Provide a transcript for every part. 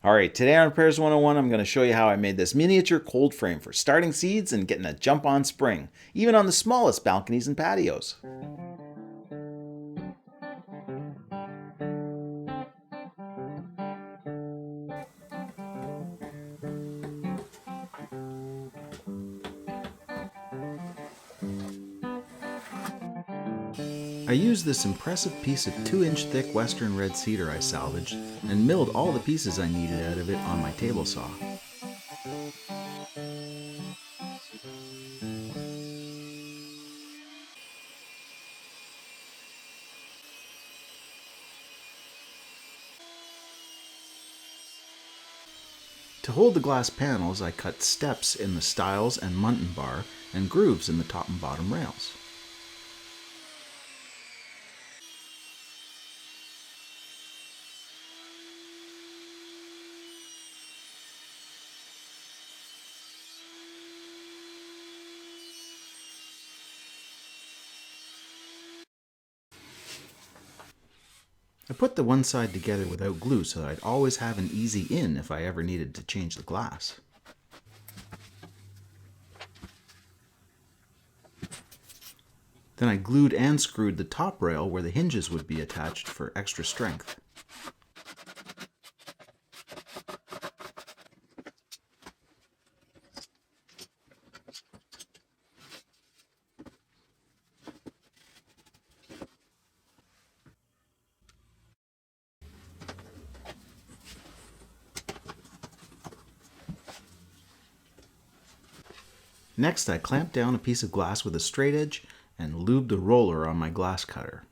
Alright, today on Repairs 101, I'm going to show you how I made this miniature cold frame for starting seeds and getting a jump on spring, even on the smallest balconies and patios. I used this impressive piece of 2-inch thick western red cedar I salvaged and milled all the pieces I needed out of it on my table saw. To hold the glass panels, I cut steps in the stiles and muntin bar and grooves in the top and bottom rails. I put the one side together without glue so that I'd always have an easy in if I ever needed to change the glass. Then I glued and screwed the top rail where the hinges would be attached for extra strength. Next, I clamped down a piece of glass with a straight edge and lubed the roller on my glass cutter.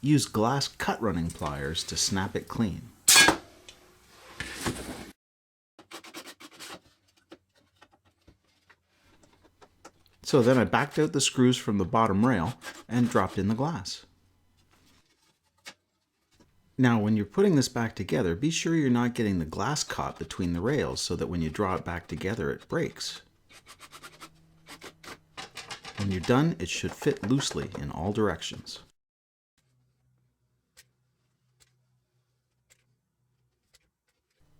Use glass cut running pliers to snap it clean. So then I backed out the screws from the bottom rail and dropped in the glass. Now when you're putting this back together, be sure you're not getting the glass caught between the rails so that when you draw it back together it breaks. When you're done, it should fit loosely in all directions.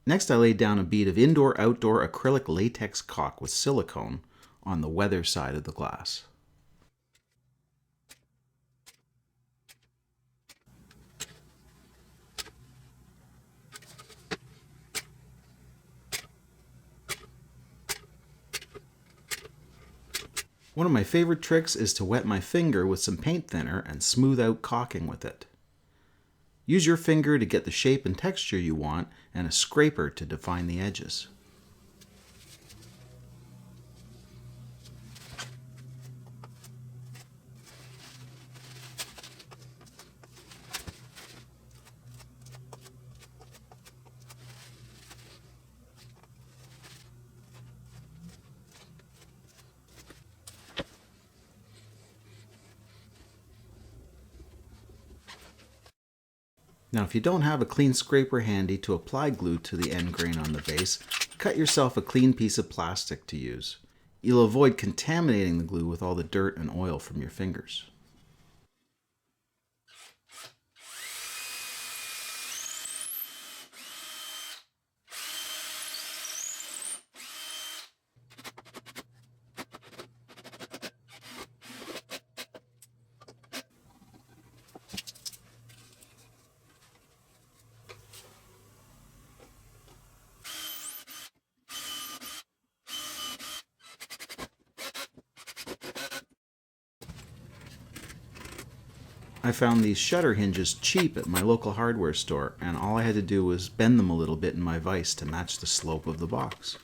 Next, I laid down a bead of indoor-outdoor acrylic latex caulk with silicone on the weather side of the glass. One of my favorite tricks is to wet my finger with some paint thinner and smooth out caulking with it. Use your finger to get the shape and texture you want, and a scraper to define the edges. Now if you don't have a clean scraper handy to apply glue to the end grain on the base, cut yourself a clean piece of plastic to use. You'll avoid contaminating the glue with all the dirt and oil from your fingers. I found these shutter hinges cheap at my local hardware store, and all I had to do was bend them a little bit in my vise to match the slope of the box.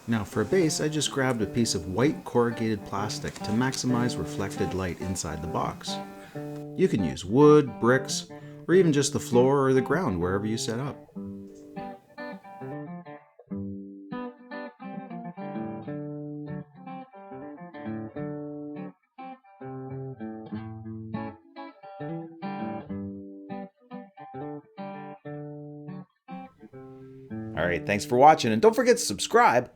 Now for a base, I just grabbed a piece of white corrugated plastic to maximize reflected light inside the box. You can use wood, bricks, or even just the floor or the ground wherever you set up. Alright, thanks for watching, and don't forget to subscribe!